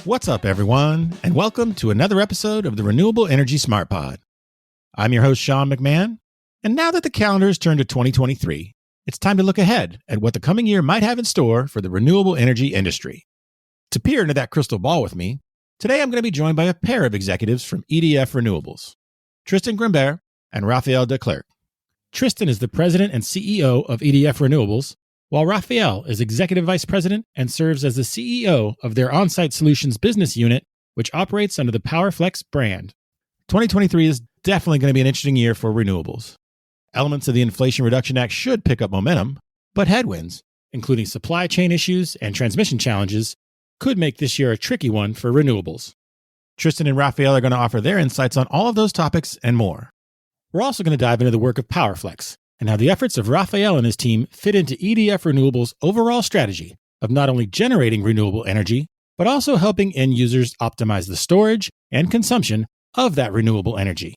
What's up, everyone, and welcome to another episode of the Renewable Energy Smart Pod. I'm your host, Sean McMahon, and now that the calendar has turned to 2023, it's time to look ahead at what the coming year might have in store for the renewable energy industry. To peer into that crystal ball with me, today I'm going to be joined by a pair of executives from EDF Renewables, Tristan Grimbert and Raphael Declercq. Tristan is the president and CEO of EDF Renewables, while Raphael is executive vice president and serves as the CEO of their on-site solutions business unit, which operates under the Powerflex brand. 2023 is definitely going to be an interesting year for renewables. Elements of the Inflation Reduction Act should pick up momentum, but headwinds, including supply chain issues and transmission challenges, could make this year a tricky one for renewables. Tristan and Raphael are going to offer their insights on all of those topics and more. We're also going to dive into the work of Powerflex and how the efforts of Raphael and his team fit into EDF Renewables' overall strategy of not only generating renewable energy, but also helping end users optimize the storage and consumption of that renewable energy.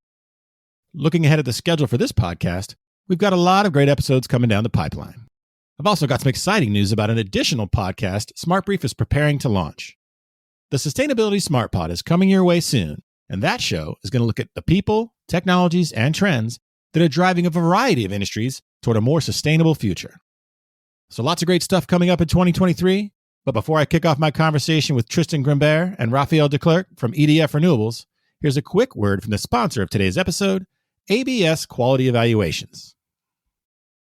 Looking ahead at the schedule for this podcast, we've got a lot of great episodes coming down the pipeline. I've also got some exciting news about an additional podcast Smart Brief is preparing to launch. The Sustainability Smart Pod is coming your way soon, and that show is going to look at the people, technologies, and trends that are driving a variety of industries toward a more sustainable future. So lots of great stuff coming up in 2023, but before I kick off my conversation with Tristan Grimbert and Raphael Declercq from EDF Renewables, here's a quick word from the sponsor of today's episode, ABS Quality Evaluations.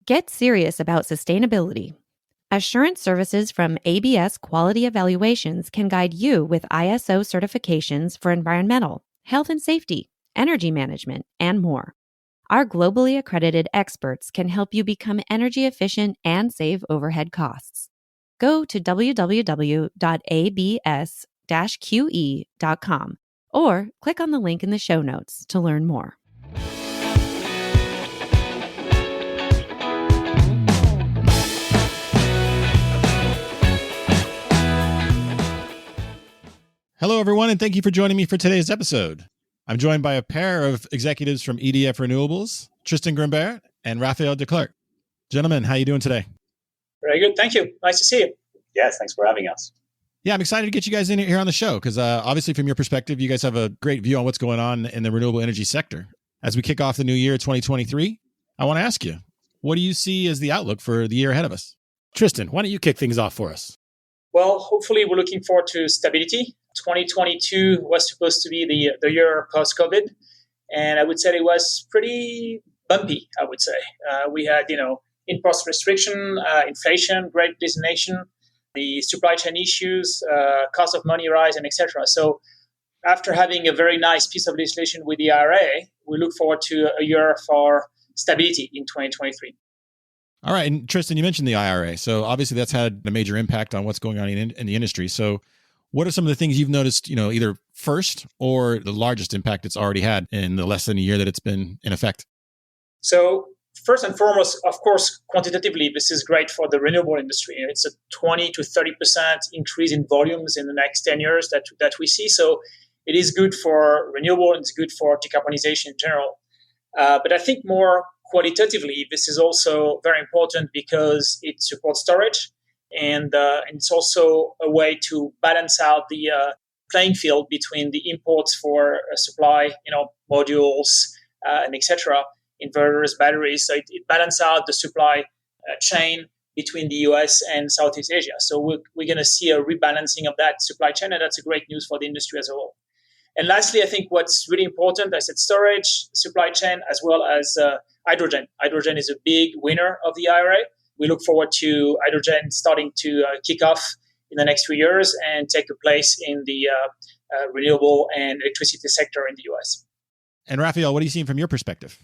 Get serious about sustainability. Assurance services from ABS Quality Evaluations can guide you with ISO certifications for environmental, health and safety, energy management, and more. Our globally accredited experts can help you become energy efficient and save overhead costs. Go to www.abs-qe.com or click on the link in the show notes to learn more. Hello, everyone, and thank you for joining me for today's episode. I'm joined by a pair of executives from EDF Renewables, Tristan Grimbert and Raphael Declercq. Gentlemen, how are you doing today? Very good. Thank you. Nice to see you. Yes, thanks for having us. Yeah, I'm excited to get you guys in here on the show because obviously from your perspective, you guys have a great view on what's going on in the renewable energy sector. As we kick off the new year, 2023, I want to ask you, what do you see as the outlook for the year ahead of us? Tristan, why don't you kick things off for us? Well, hopefully we're looking forward to stability. 2022 was supposed to be the year post-COVID, and I would say it was pretty bumpy, I would say. We had, import restriction, inflation, great resignation, the supply chain issues, cost of money rise, and etc. So after having a very nice piece of legislation with the IRA, we look forward to a year for stability in 2023. All right. And Tristan, you mentioned the IRA. So obviously that's had a major impact on what's going on in the industry. So what are some of the things you've noticed, either first or the largest impact it's already had in the less than a year that it's been in effect? So first and foremost, of course, quantitatively, this is great for the renewable industry. It's a 20 to 30% increase in volumes in the next 10 years that we see. So it is good for renewable and it's good for decarbonization in general. But I think more qualitatively, this is also very important because it supports storage and it's also a way to balance out the playing field between the imports for supply, modules and etc., inverters, batteries. So it balances out the supply chain between the US and Southeast Asia. So we're going to see a rebalancing of that supply chain, and that's a great news for the industry as a whole. And lastly, I think what's really important, I said storage, supply chain, as well as hydrogen. Hydrogen is a big winner of the IRA. We look forward to hydrogen starting to kick off in the next few years and take a place in the renewable and electricity sector in the US. And Raphael, what are you seeing from your perspective?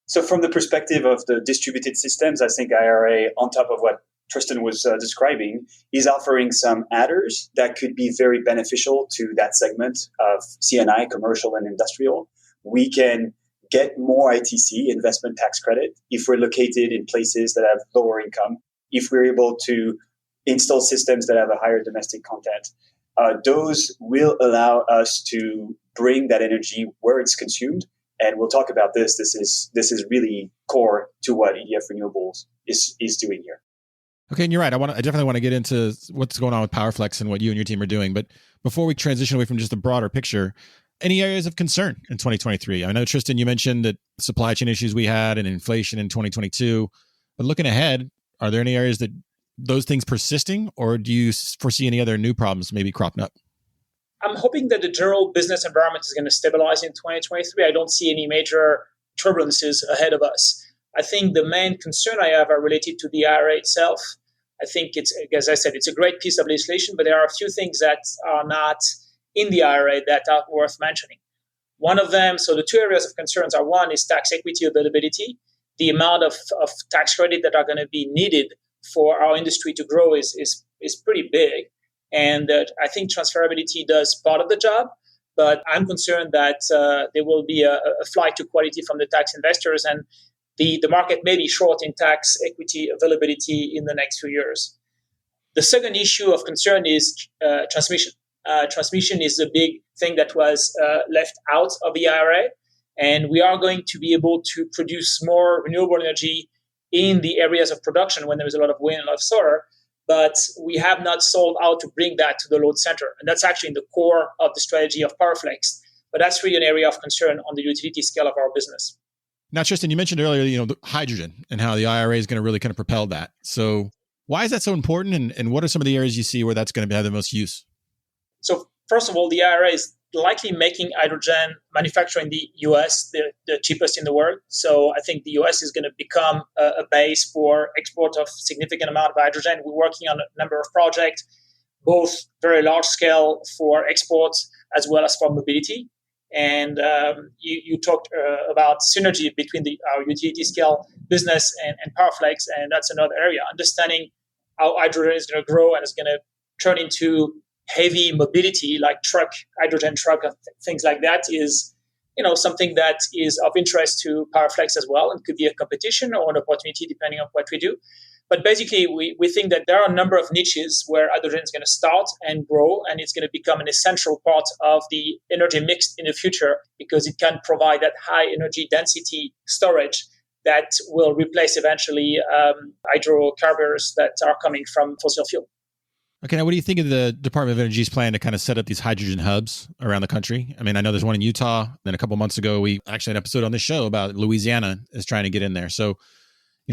So from the perspective of the distributed systems, I think IRA, on top of what Tristan was describing, is offering some adders that could be very beneficial to that segment of C&I, commercial and industrial. We can get more ITC, investment tax credit, if we're located in places that have lower income, if we're able to install systems that have a higher domestic content. Those will allow us to bring that energy where it's consumed. And we'll talk about this. This is really core to what EDF Renewables is doing here. Okay, and you're right. I definitely want to get into what's going on with Powerflex and what you and your team are doing. But before we transition away from just the broader picture, any areas of concern in 2023? I know, Tristan, you mentioned that supply chain issues we had and inflation in 2022. But looking ahead, are there any areas that those things persisting, or do you foresee any other new problems maybe cropping up? I'm hoping that the general business environment is going to stabilize in 2023. I don't see any major turbulences ahead of us. I think the main concern I have are related to the IRA itself. I think it's, as I said, it's a great piece of legislation, but there are a few things that are not in the IRA that are worth mentioning. One of them, so the two areas of concerns are, one is tax equity availability. The amount of tax credit that are going to be needed for our industry to grow is pretty big. And I think transferability does part of the job, but I'm concerned that there will be a flight to quality from the tax investors, and the market may be short in tax equity availability in the next few years. The second issue of concern is transmission. Transmission is a big thing that was left out of the IRA, and we are going to be able to produce more renewable energy in the areas of production when there is a lot of wind and a lot of solar, but we have not solved how to bring that to the load center. And that's actually in the core of the strategy of Powerflex. But that's really an area of concern on the utility scale of our business. Now, Tristan, you mentioned earlier, the hydrogen and how the IRA is going to really kind of propel that. So why is that so important? And what are some of the areas you see where that's going to have the most use? So first of all, the IRA is likely making hydrogen manufacturing in the US the cheapest in the world. So I think the US is going to become a base for export of significant amount of hydrogen. We're working on a number of projects, both very large scale for exports as well as for mobility. And you talked about synergy between our utility scale business and Powerflex, and that's another area. Understanding how hydrogen is going to grow and is going to turn into heavy mobility, like hydrogen truck, and things like that, is something that is of interest to Powerflex as well, and could be a competition or an opportunity depending on what we do. But basically, we think that there are a number of niches where hydrogen is going to start and grow, and it's going to become an essential part of the energy mix in the future because it can provide that high energy density storage that will replace eventually hydrocarbons that are coming from fossil fuel. Okay, now what do you think of the Department of Energy's plan to kind of set up these hydrogen hubs around the country? I mean, I know there's one in Utah. Then a couple months ago, we actually had an episode on this show about Louisiana is trying to get in there. So,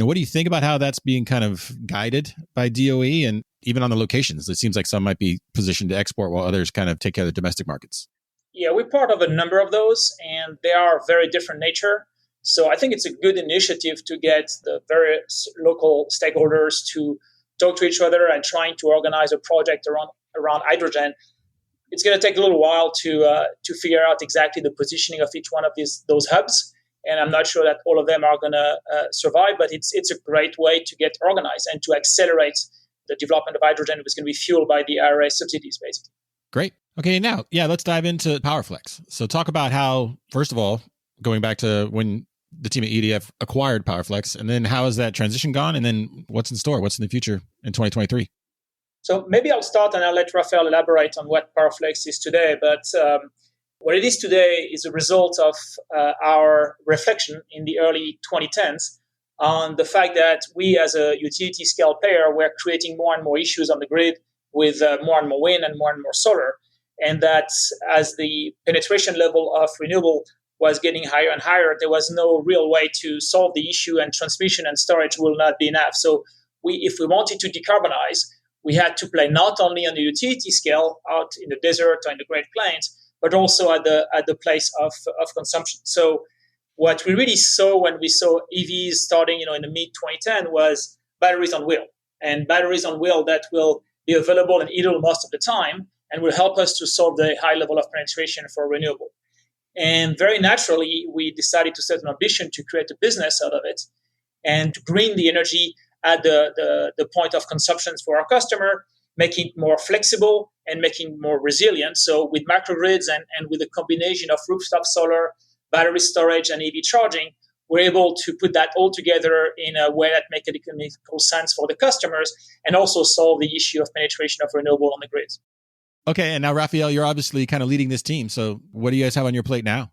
what do you think about how that's being kind of guided by DOE and even on the locations? It seems like some might be positioned to export while others kind of take care of the domestic markets. Yeah, we're part of a number of those, and they are very different nature. So I think it's a good initiative to get the various local stakeholders to talk to each other and trying to organize a project around hydrogen. It's going to take a little while to figure out exactly the positioning of each one of those hubs. And I'm not sure that all of them are going to survive, but it's a great way to get organized and to accelerate the development of hydrogen, which is going to be fueled by the IRA subsidies, basically. Great. Okay, now, let's dive into Powerflex. So talk about how, first of all, going back to when the team at EDF acquired Powerflex, and then how has that transition gone? And then what's in store? What's in the future in 2023? So maybe I'll start and I'll let Raphael elaborate on what Powerflex is today. But what it is today is a result of our reflection in the early 2010s on the fact that we as a utility scale player were creating more and more issues on the grid with more and more wind and more solar. And that as the penetration level of renewable was getting higher and higher, there was no real way to solve the issue, and transmission and storage will not be enough. So if we wanted to decarbonize, we had to play not only on the utility scale out in the desert or in the Great Plains, but also at the place of consumption. So what we really saw when we saw EVs starting, in the mid 2010 was batteries on wheel, and batteries on wheel that will be available and idle most of the time and will help us to solve the high level of penetration for renewable. And very naturally, we decided to set an ambition to create a business out of it and to bring the energy at the point of consumption for our customer, making it more flexible and making it more resilient. So with microgrids and with a combination of rooftop solar, battery storage, and EV charging, we're able to put that all together in a way that makes economical sense for the customers and also solve the issue of penetration of renewable on the grids. Okay, and now, Raphael, you're obviously kind of leading this team. So what do you guys have on your plate now?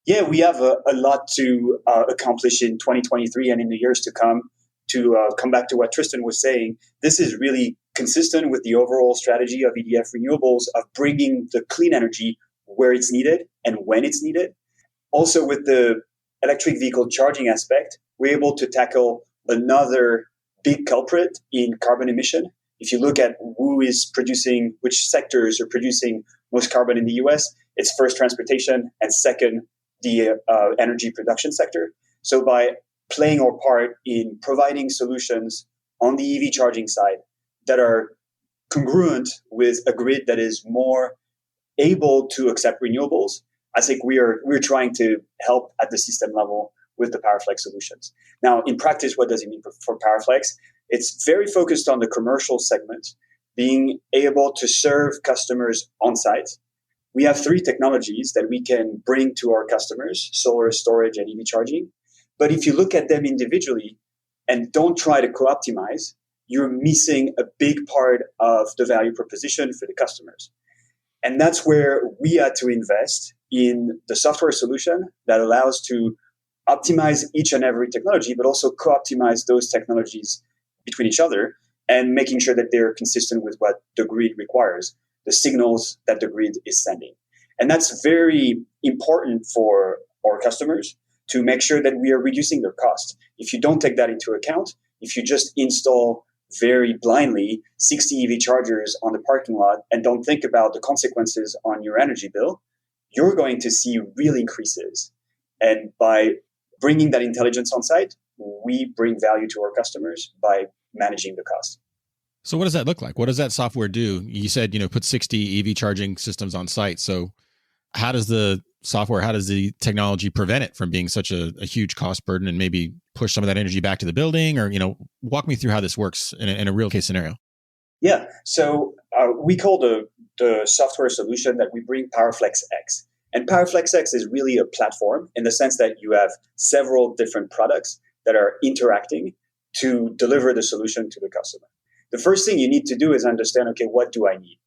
Yeah, we have a lot to accomplish in 2023 and in the years to come. to come back to what Tristan was saying, this is really consistent with the overall strategy of EDF Renewables of bringing the clean energy where it's needed and when it's needed. Also, with the electric vehicle charging aspect, we're able to tackle another big culprit in carbon emission. If you look at which sectors are producing most carbon in the US, it's first transportation and second the energy production sector. So by playing our part in providing solutions on the EV charging side that are congruent with a grid that is more able to accept renewables, I think we're trying to help at the system level with the Powerflex solutions. Now, in practice, what does it mean for Powerflex? It's very focused on the commercial segment, being able to serve customers on site. We have 3 technologies that we can bring to our customers: solar, storage, and EV charging. But if you look at them individually and don't try to co-optimize, you're missing a big part of the value proposition for the customers. And that's where we had to invest in the software solution that allows to optimize each and every technology, but also co-optimize those technologies between each other and making sure that they're consistent with what the grid requires, the signals that the grid is sending. And that's very important for our customers to make sure that we are reducing their cost. If you don't take that into account, if you just install very blindly 60 EV chargers on the parking lot and don't think about the consequences on your energy bill, you're going to see real increases. And by bringing that intelligence on site, we bring value to our customers by managing the cost. So what does that look like? What does that software do? You said, put 60 EV charging systems on site. So how does the technology prevent it from being such a huge cost burden and maybe push some of that energy back to the building? Or, walk me through how this works in a real case scenario. Yeah. So we call the software solution that we bring Powerflex X. And Powerflex X is really a platform in the sense that you have several different products that are interacting to deliver the solution to the customer. The first thing you need to do is understand, okay, what do I need?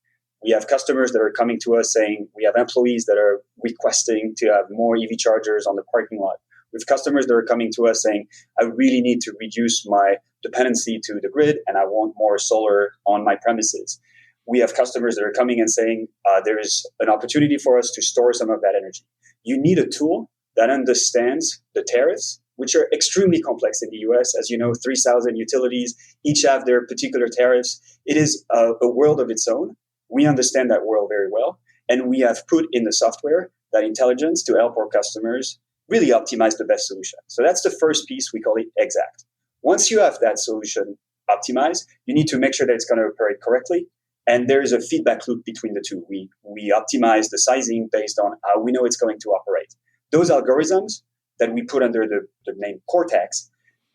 We have customers that are coming to us saying, we have employees that are requesting to have more EV chargers on the parking lot. We have customers that are coming to us saying, I really need to reduce my dependency to the grid and I want more solar on my premises. We have customers that are coming and saying, there is an opportunity for us to store some of that energy. You need a tool that understands the tariffs, which are extremely complex in the US. As you know, 3,000 utilities, each have their particular tariffs. It is a world of its own. We understand that world very well. And we have put in the software that intelligence to help our customers really optimize the best solution. So that's the first piece. We call it exact. Once you have that solution optimized, you need to make sure that it's going to operate correctly. And there is a feedback loop between the two. We optimize the sizing based on how we know it's going to operate. Those algorithms that we put under the name Cortex,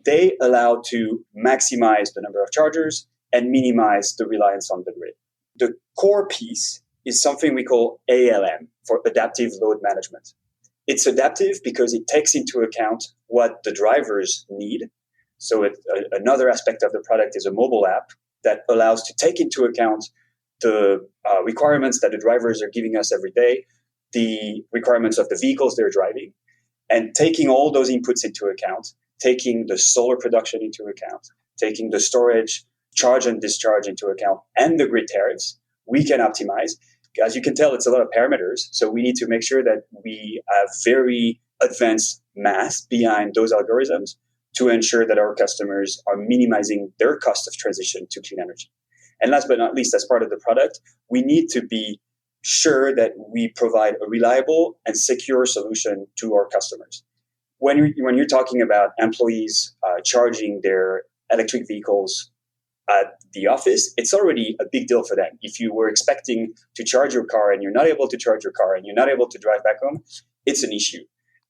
they allow to maximize the number of chargers and minimize the reliance on the grid. The core piece is something we call ALM, for adaptive load management. It's adaptive because it takes into account what the drivers need. So another aspect of the product is a mobile app that allows to take into account the requirements that the drivers are giving us every day, the requirements of the vehicles they're driving, and taking all those inputs into account, taking the solar production into account, taking the storage, charge and discharge into account, and the grid tariffs, we can optimize. As you can tell, it's a lot of parameters. So we need to make sure that we have very advanced math behind those algorithms to ensure that our customers are minimizing their cost of transition to clean energy. And last but not least, as part of the product, we need to be sure that we provide a reliable and secure solution to our customers. When you're talking about employees charging their electric vehicles at the office, it's already a big deal for them. If you were expecting to charge your car and you're not able to charge your car and you're not able to drive back home, it's an issue.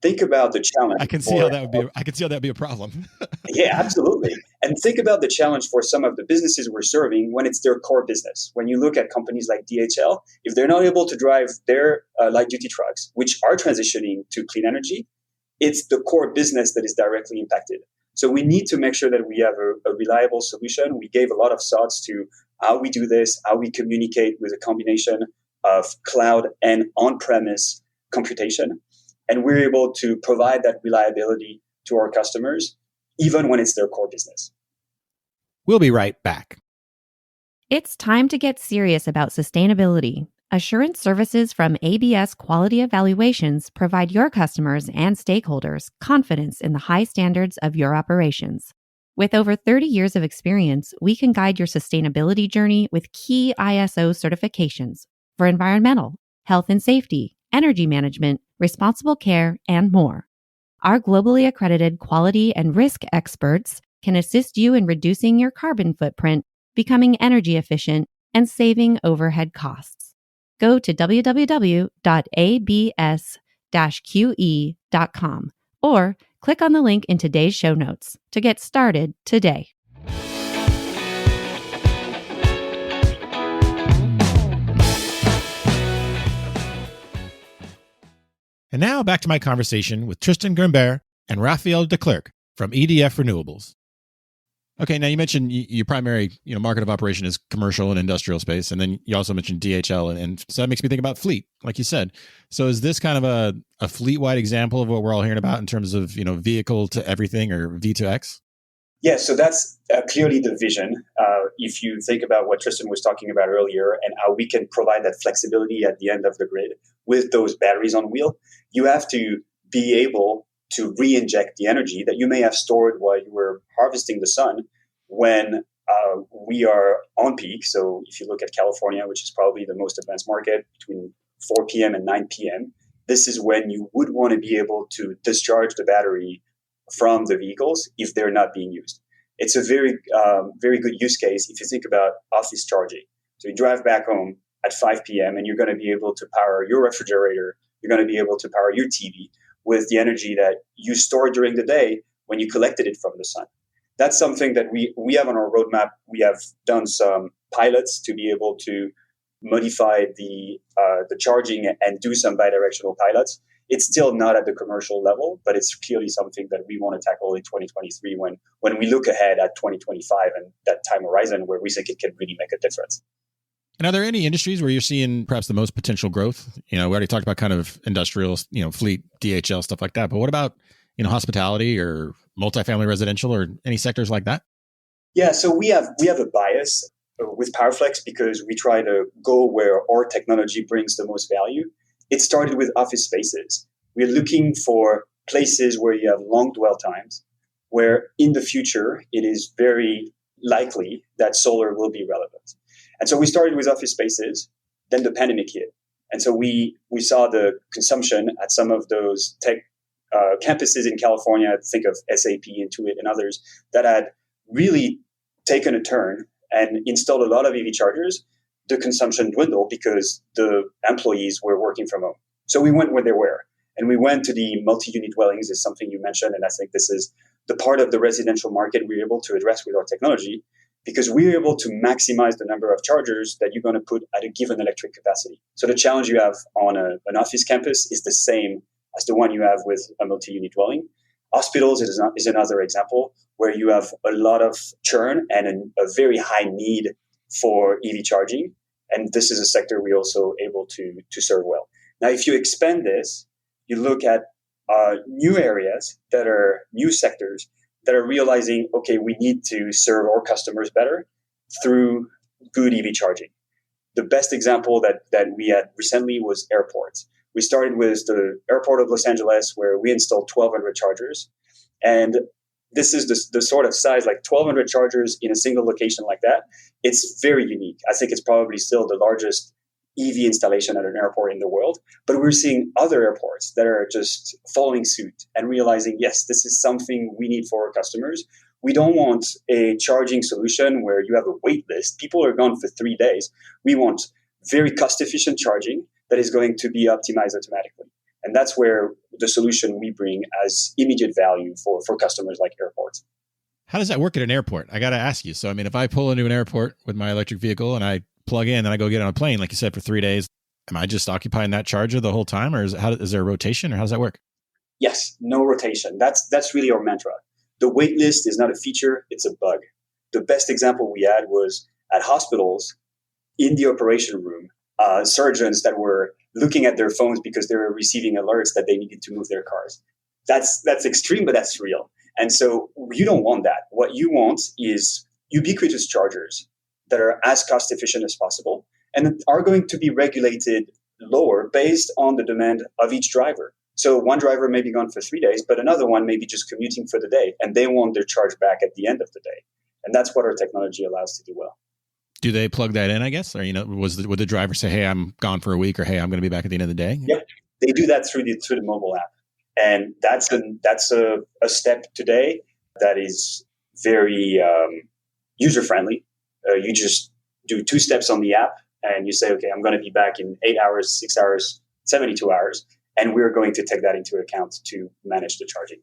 Think about the challenge. I can see how that would be a problem. Yeah, absolutely. And think about the challenge for some of the businesses we're serving when it's their core business. When you look at companies like DHL, if they're not able to drive their light-duty trucks, which are transitioning to clean energy, it's the core business that is directly impacted. So we need to make sure that we have a reliable solution. We gave a lot of thoughts to how we do this, how we communicate with a combination of cloud and on-premise computation. And we're able to provide that reliability to our customers, even when it's their core business. We'll be right back. It's time to get serious about sustainability. Assurance services from ABS Quality Evaluations provide your customers and stakeholders confidence in the high standards of your operations. With over 30 years of experience, we can guide your sustainability journey with key ISO certifications for environmental, health and safety, energy management, responsible care, and more. Our globally accredited quality and risk experts can assist you in reducing your carbon footprint, becoming energy efficient, and saving overhead costs. Go to www.abs-qe.com or click on the link in today's show notes to get started today. And now back to my conversation with Tristan and Raphael Declercq from EDF Renewables. Okay, now you mentioned your primary market of operation is commercial and industrial space, and then you also mentioned DHL, and so that makes me think about fleet, like you said. So is this kind of a fleet-wide example of what we're all hearing about in terms of vehicle to everything or V2X? Yeah, so that's clearly the vision. If you think about what Tristan was talking about earlier and how we can provide that flexibility at the end of the grid with those batteries on wheel, you have to be able to re-inject the energy that you may have stored while you were harvesting the sun when we are on peak. So if you look at California, which is probably the most advanced market, between 4 p.m. and 9 p.m., this is when you would want to be able to discharge the battery from the vehicles if they're not being used. It's a very good use case if you think about office charging. So you drive back home at 5 p.m. and you're going to be able to power your refrigerator, you're going to be able to power your TV with the energy that you stored during the day when you collected it from the sun. That's something that we have on our roadmap. We have done some pilots to be able to modify the charging and do some bidirectional pilots. It's still not at the commercial level, but it's clearly something that we want to tackle in 2023 when we look ahead at 2025 and that time horizon where we think it can really make a difference. And are there any industries where you're seeing perhaps the most potential growth? We already talked about kind of industrial, fleet, DHL, stuff like that. But what about, hospitality or multifamily residential or any sectors like that? Yeah, so we have a bias with Powerflex because we try to go where our technology brings the most value. It started with office spaces. We're looking for places where you have long dwell times, where in the future it is very likely that solar will be relevant. And so we started with office spaces, then the pandemic hit. And so we saw the consumption at some of those tech campuses in California, think of SAP, Intuit, and others, that had really taken a turn and installed a lot of EV chargers. The consumption dwindled because the employees were working from home. So we went where they were. And we went to the multi-unit dwellings, is something you mentioned. And I think this is the part of the residential market we're able to address with our technology, because we're able to maximize the number of chargers that you're going to put at a given electric capacity. So the challenge you have on an office campus is the same as the one you have with a multi-unit dwelling. Hospitals is another example where you have a lot of churn and a very high need for EV charging. And this is a sector we're also able to serve well. Now, if you expand this, you look at new areas that are new sectors that are realizing, okay, we need to serve our customers better through good EV charging. The best example that we had recently was airports. We started with the airport of Los Angeles, where we installed 1,200 chargers. And this is the sort of size, like 1,200 chargers in a single location like that. It's very unique. I think it's probably still the largest EV installation at an airport in the world. But we're seeing other airports that are just following suit and realizing, yes, this is something we need for our customers. We don't want a charging solution where you have a wait list. People are gone for 3 days. We want very cost-efficient charging that is going to be optimized automatically. And that's where the solution we bring as immediate value for customers like airports. How does that work at an airport? I got to ask you. So, if I pull into an airport with my electric vehicle and I plug in and I go get on a plane, like you said, for 3 days, am I just occupying that charger the whole time? Or is there a rotation, or how does that work? Yes, no rotation. That's really our mantra. The wait list is not a feature, it's a bug. The best example we had was at hospitals in the operation room, surgeons that were looking at their phones because they were receiving alerts that they needed to move their cars. That's extreme, but that's real. And so you don't want that. What you want is ubiquitous chargers that are as cost efficient as possible and are going to be regulated lower based on the demand of each driver. So one driver may be gone for 3 days, but another one may be just commuting for the day, and they want their charge back at the end of the day. And that's what our technology allows to do well. Do they plug that in, I guess? Or, would the driver say, hey, I'm gone for a week, or hey, I'm going to be back at the end of the day? Yep. They do that through the mobile app. And that's a step today that is very user-friendly. You just do 2 steps on the app, and you say, okay, I'm going to be back in 8 hours, 6 hours, 72 hours. And we're going to take that into account to manage the charging.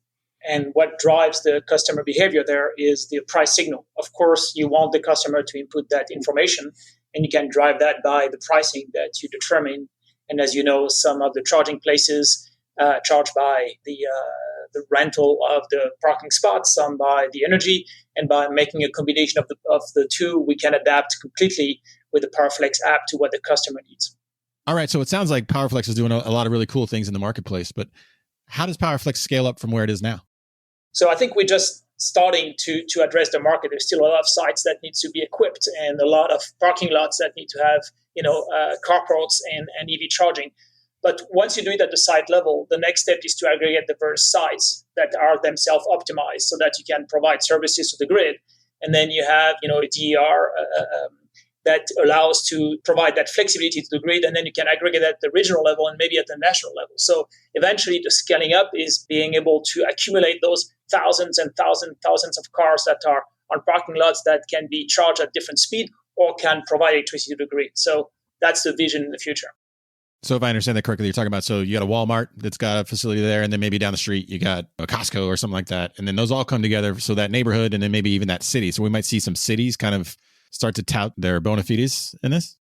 And what drives the customer behavior there is the price signal. Of course, you want the customer to input that information, and you can drive that by the pricing that you determine. And as you know, some of the charging places charge by the rental of the parking spots, some by the energy, and by making a combination of the two, we can adapt completely with the Powerflex app to what the customer needs. All right, so it sounds like Powerflex is doing a lot of really cool things in the marketplace, but how does Powerflex scale up from where it is now? So I think we're just starting to address the market. There's still a lot of sites that need to be equipped and a lot of parking lots that need to have, carports and EV charging. But once you do it at the site level, the next step is to aggregate the various sites that are themselves optimized so that you can provide services to the grid. And then you have, a DER that allows to provide that flexibility to the grid, and then you can aggregate at the regional level and maybe at the national level. So eventually the scaling up is being able to accumulate those thousands and thousands of cars that are on parking lots that can be charged at different speed or can provide electricity to the grid. So that's the vision in the future. So if I understand that correctly, you're talking about, so you got a Walmart that's got a facility there, and then maybe down the street you got a Costco or something like that. And then those all come together, so that neighborhood and then maybe even that city. So we might see some cities kind of start to tout their bona fides in this?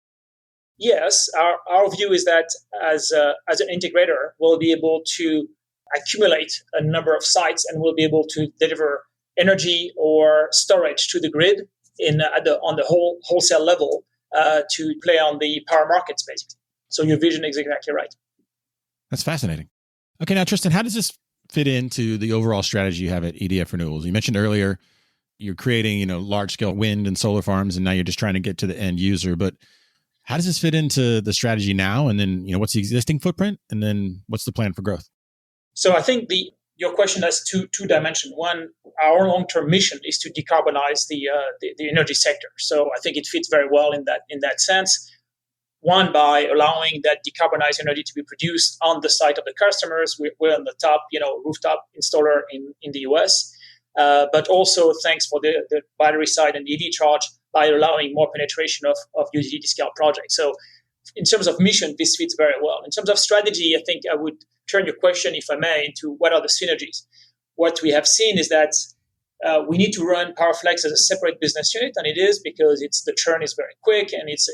Yes, our view is that as an integrator, we'll be able to accumulate a number of sites and we'll be able to deliver energy or storage to the grid on the wholesale level to play on the power markets, basically. So your vision is exactly right. That's fascinating. Okay, now Tristan, how does this fit into the overall strategy you have at EDF Renewables? You mentioned earlier you're creating, large-scale wind and solar farms, and now you're just trying to get to the end user. But how does this fit into the strategy now? And then, what's the existing footprint? And then what's the plan for growth? So I think your question has two dimensions. One, our long-term mission is to decarbonize the energy sector. So I think it fits very well in that sense. One, by allowing that decarbonized energy to be produced on the site of the customers. We're on the top, rooftop installer in the US. But also thanks for the battery side and EV charge by allowing more penetration of utility scale projects. So in terms of mission, this fits very well. In terms of strategy, I think I would turn your question, if I may, into what are the synergies. What we have seen is that we need to run Powerflex as a separate business unit, and it is because the churn is very quick and it's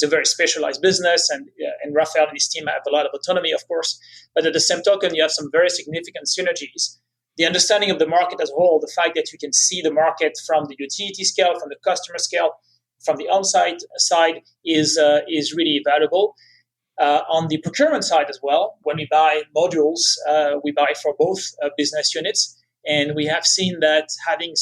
a very specialized business, and Raphael and his team have a lot of autonomy, of course. But at the same token, you have some very significant synergies. The understanding of the market as a whole, the fact that you can see the market from the utility scale, from the customer scale, from the on-site side is really valuable. On the procurement side as well, when we buy modules, we buy for both business units. And we have seen that having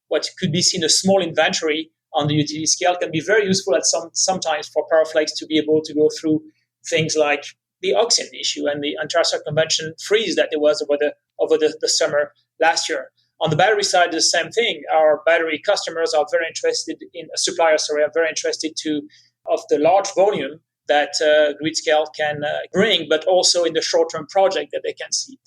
what could be seen as small inventory on the utility scale can be very useful sometimes for Powerflex to be able to go through things like the auction issue and the anti-circumvention freeze that there was over the summer last year. On the battery side, the same thing. Our battery customers are very interested are very interested of the large volume that grid scale can bring, but also in the short-term project that they can see.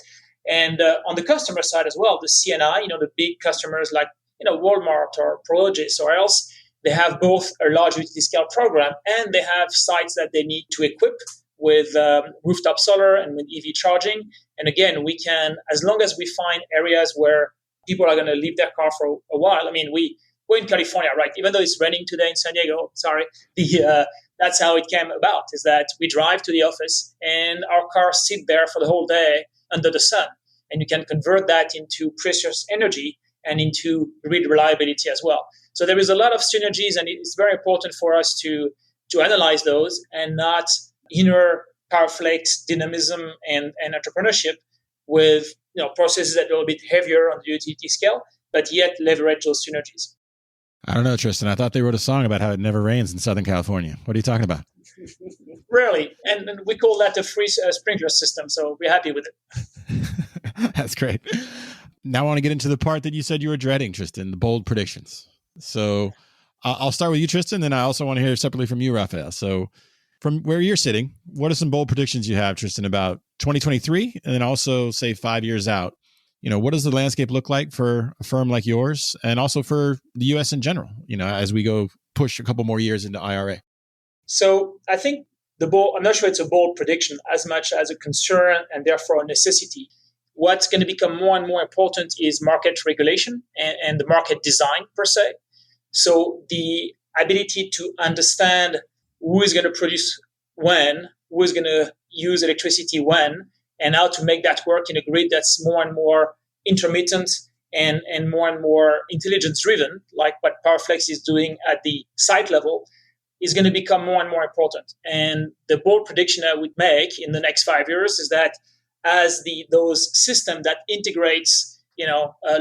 And on the customer side as well, the CNI, the big customers like Walmart or Prologis or else, they have both a large utility scale program and they have sites that they need to equip with rooftop solar and with EV charging. And again, we can, as long as we find areas where people are going to leave their car for a while. I mean, we're in California, right? Even though it's raining today in San Diego, that's how it came about, is that we drive to the office and our cars sit there for the whole day under the sun. And you can convert that into precious energy and into grid reliability as well. So there is a lot of synergies, and it's very important for us to analyze those and not inner Powerflex dynamism and entrepreneurship with processes that are a bit heavier on the utility scale, but yet leverage those synergies. I don't know, Tristan. I thought they wrote a song about how it never rains in Southern California. What are you talking about? Rarely. And we call that a free sprinkler system. So we're happy with it. That's great. Now I want to get into the part that you said you were dreading, Tristan, the bold predictions. So I'll start with you, Tristan. Then I also want to hear separately from you, Raphael. So from where you're sitting, what are some bold predictions you have, Tristan, about 2023? And then also say 5 years out? What does the landscape look like for a firm like yours and also for the U.S. in general, as we go push a couple more years into IRA? So I think I'm not sure it's a bold prediction as much as a concern and therefore a necessity. What's going to become more and more important is market regulation and the market design per se. So the ability to understand who is going to produce when, who is going to use electricity when, and how to make that work in a grid that's more and more intermittent and more intelligence driven, like what Powerflex is doing at the site level, is going to become more and more important. And the bold prediction I would make in the next 5 years is that as those system that integrates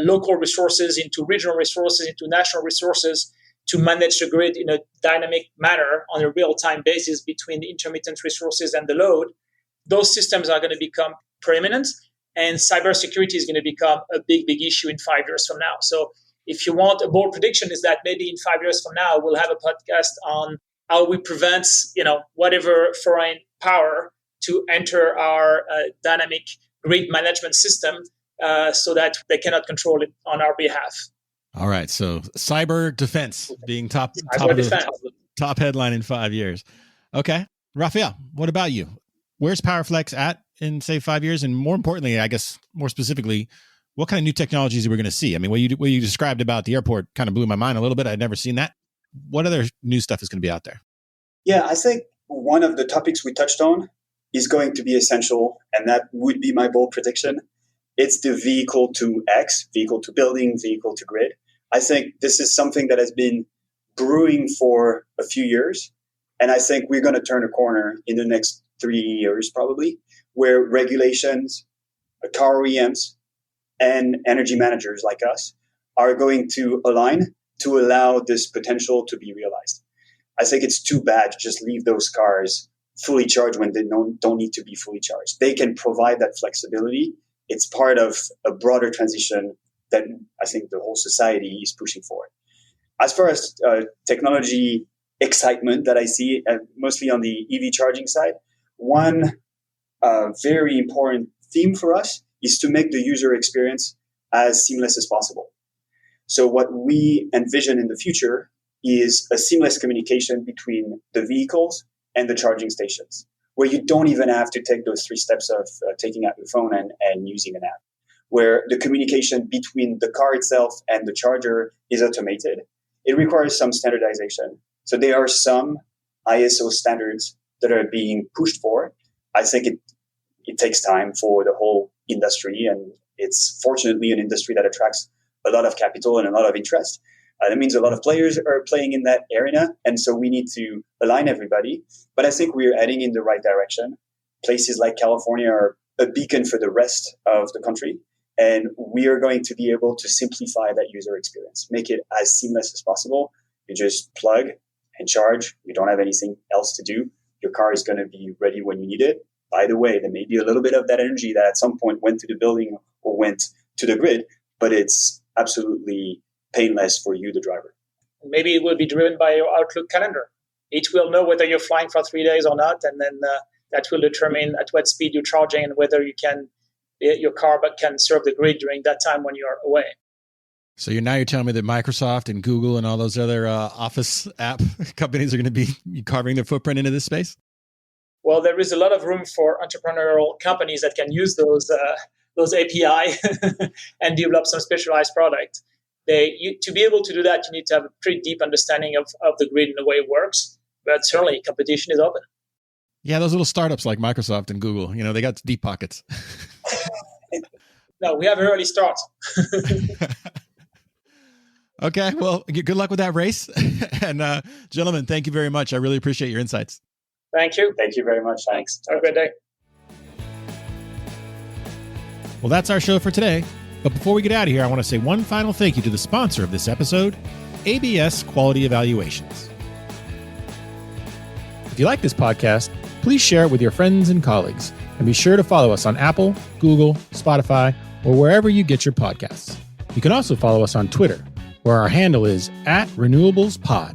local resources into regional resources, into national resources, to manage the grid in a dynamic manner on a real-time basis between the intermittent resources and the load, those systems are going to become preeminent, and cybersecurity is going to become a big, big issue in 5 years from now. So if you want a bold prediction, is that maybe in 5 years from now, we'll have a podcast on how we prevent, whatever foreign power to enter our dynamic grid management system so that they cannot control it on our behalf. All right. So cyber defense being top headline in 5 years. Okay. Raphael, what about you? Where's Powerflex at in, say, 5 years? And more importantly, I guess more specifically, what kind of new technologies are we going to see? I mean, what you described about the airport kind of blew my mind a little bit. I'd never seen that. What other new stuff is going to be out there? Yeah, I think one of the topics we touched on is going to be essential, and that would be my bold prediction. It's the vehicle to X, vehicle to building, vehicle to grid. I think this is something that has been brewing for a few years, and I think we're going to turn a corner in the next 3 years probably, where regulations, car OEMs, and energy managers like us are going to align to allow this potential to be realized. I think it's too bad to just leave those cars fully charged when they don't need to be fully charged. They can provide that flexibility. It's part of a broader transition that I think the whole society is pushing for. As far as technology excitement that I see, mostly on the EV charging side, one very important theme for us is to make the user experience as seamless as possible. So what we envision in the future is a seamless communication between the vehicles and the charging stations, where you don't even have to take those 3 steps of taking out your phone and using an app, where the communication between the car itself and the charger is automated. It requires some standardization. So there are some ISO standards that are being pushed for. I think it takes time for the whole industry, and it's fortunately an industry that attracts a lot of capital and a lot of interest. That means a lot of players are playing in that arena, and so we need to align everybody. But I think we're heading in the right direction. Places like California are a beacon for the rest of the country, and we are going to be able to simplify that user experience, make it as seamless as possible. You just plug and charge. You don't have anything else to do. Your car is going to be ready when you need it. By the way, there may be a little bit of that energy that at some point went to the building or went to the grid, but it's absolutely painless for you, the driver. Maybe it will be driven by your Outlook calendar. It will know whether you're flying for 3 days or not, and then that will determine at what speed you're charging and whether your car can serve the grid during that time when you're away. So you're telling me that Microsoft and Google and all those other office app companies are going to be carving their footprint into this space? Well, there is a lot of room for entrepreneurial companies that can use those API and develop some specialized product. To be able to do that, you need to have a pretty deep understanding of the grid and the way it works. But certainly, competition is open. Yeah, those little startups like Microsoft and Google, they got deep pockets. No, we have an early start. Okay, well, good luck with that race. And gentlemen, thank you very much. I really appreciate your insights. Thank you. Thank you very much. Thanks. Have a good day. Well, that's our show for today. But before we get out of here, I want to say one final thank you to the sponsor of this episode, ABS Quality Evaluations. If you like this podcast, please share it with your friends and colleagues, and be sure to follow us on Apple, Google, Spotify, or wherever you get your podcasts. You can also follow us on Twitter, where our handle is @RenewablesPod.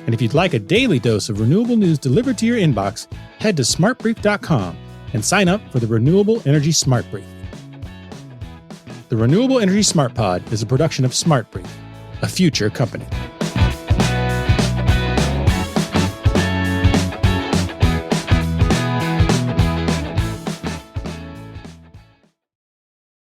And if you'd like a daily dose of renewable news delivered to your inbox, head to smartbrief.com and sign up for the Renewable Energy Smart Brief. The Renewable Energy Smart Pod is a production of Smart Brief, a future company.